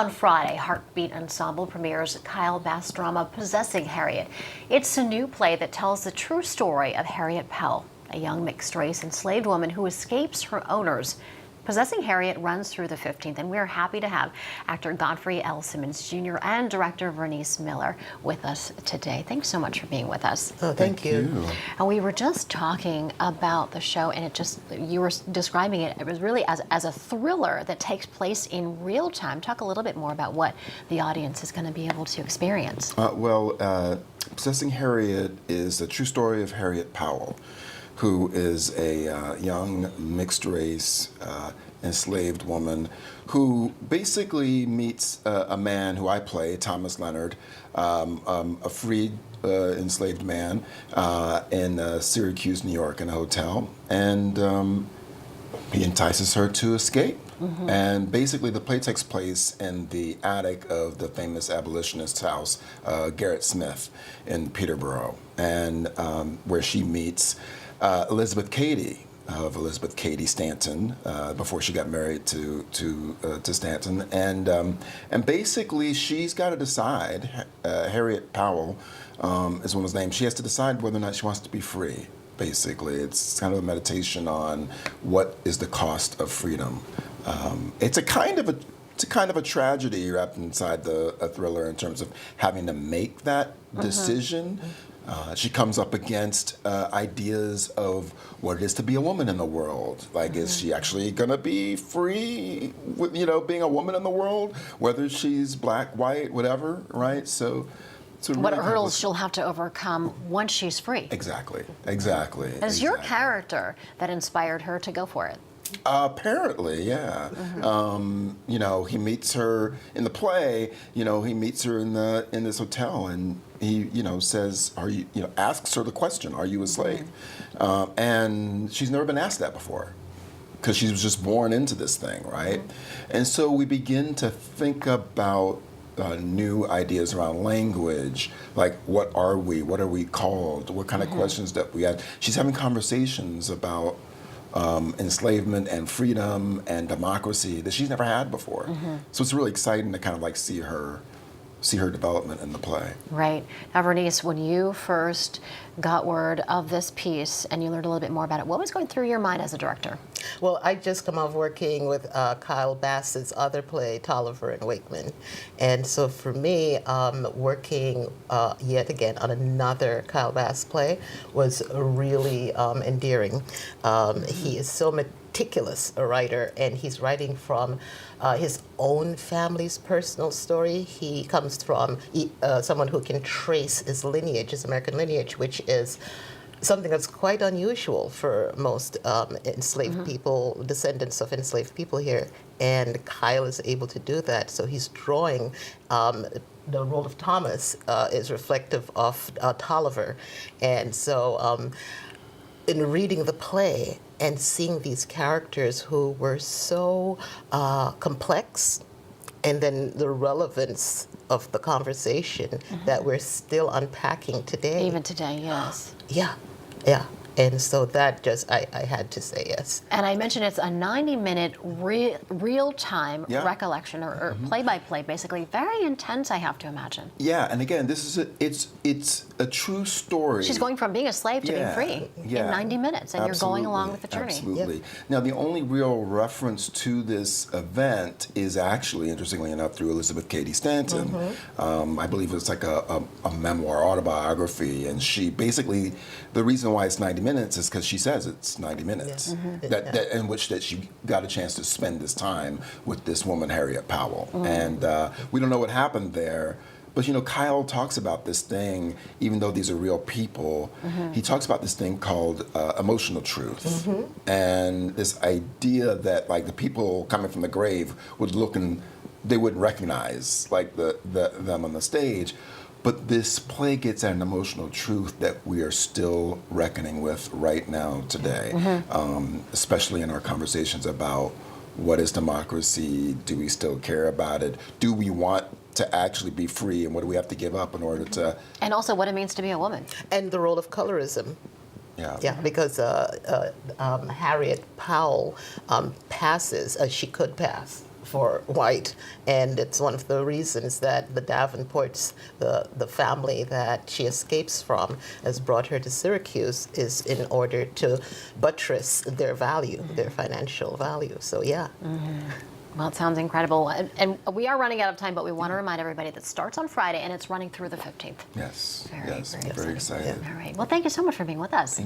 On Friday, Heartbeat Ensemble premieres Kyle Bass' drama Possessing Harriet. It's a new play that tells the true story of Harriet Powell, a young mixed-race enslaved woman who escapes her owners. Possessing Harriet runs through the 15th, and we're happy to have actor Godfrey L. Simmons Jr. and director Vernice Miller with us today. Thanks so much for being with us. Oh, thank you. And we were just talking about the show, and you were describing it was really as a thriller that takes place in real time. Talk a little bit more about what the audience is going to be able to experience. Possessing Harriet is the true story of Harriet Powell, who is a young mixed-race enslaved woman who basically meets a man who I play, Thomas Leonard, a freed enslaved man in Syracuse, New York, in a hotel, and he entices her to escape. Mm-hmm. And basically the play takes place in the attic of the famous abolitionist's house, Garrett Smith, in Peterborough, and where she meets Elizabeth Cady of Elizabeth Cady Stanton before she got married to Stanton, and basically she's got to decide. Harriet Powell is woman's name. She has to decide whether or not she wants to be free. Basically, it's kind of a meditation on what is the cost of freedom. It's a kind of a tragedy wrapped inside a thriller in terms of having to make that decision. She comes up against ideas of what it is to be a woman in the world. Like, is she actually going to be free with, being a woman in the world, whether she's black, white, whatever, right? So what hurdles she'll have to overcome once she's free. Exactly. Is your character that inspired her to go for it? Apparently, yeah. Mm-hmm. He meets her in the play. He meets her in this hotel, and he, says, asks her the question, "Are you a slave?" Mm-hmm. And she's never been asked that before, because she was just born into this thing, right? Mm-hmm. And so we begin to think about new ideas around language, like what are we called, what kind of questions that we had. She's having conversations about enslavement and freedom and democracy that she's never had before. Mm-hmm. So it's really exciting to kind of like see her development in the play. Right. Now, Vernice, when you first got word of this piece and you learned a little bit more about it, what was going through your mind as a director? Well, I just come off working with Kyle Bass's other play, Tolliver and Wakeman. And so for me, working yet again on another Kyle Bass play was really endearing. He is so meticulous a writer, and he's writing from his own family's personal story. He comes from someone who can trace his lineage, his American lineage, which is something that's quite unusual for most enslaved people, descendants of enslaved people here. And Kyle is able to do that. So he's drawing the role of Thomas is reflective of Tolliver. And so in reading the play and seeing these characters who were so complex, and then the relevance of the conversation that we're still unpacking today. Even today, yes. Yeah. And so that just, I had to say yes. And I mentioned it's a 90-minute real-time recollection or play-by-play, basically. Very intense, I have to imagine. Yeah, and again, it's a true story. She's going from being a slave to being free in 90 minutes, and you're going along with the journey. Absolutely. Yep. Now, the only real reference to this event is actually, interestingly enough, through Elizabeth Cady Stanton. I believe it's like a memoir, autobiography, and she basically, the reason why it's 90 minutes is because she says it's 90 minutes, in which that she got a chance to spend this time with this woman, Harriet Powell. And we don't know what happened there, but Kyle talks about this thing, even though these are real people, he talks about this thing called emotional truth. And this idea that like the people coming from the grave would look and they wouldn't recognize like them on the stage. But this play gets at an emotional truth that we are still reckoning with right now today, especially in our conversations about what is democracy, do we still care about it, do we want to actually be free, and what do we have to give up in order to... And also what it means to be a woman. And the role of colorism. Yeah, because Harriet Powell passes, she could pass for white. And it's one of the reasons that the Davenports, the family that she escapes from, has brought her to Syracuse, is in order to buttress their value, their financial value. So, yeah. Well, it sounds incredible. And we are running out of time, but we want to remind everybody that it starts on Friday and it's running through the 15th. Yes, Very, yes, very very exciting. excited. All right. Well, thank you so much for being with us.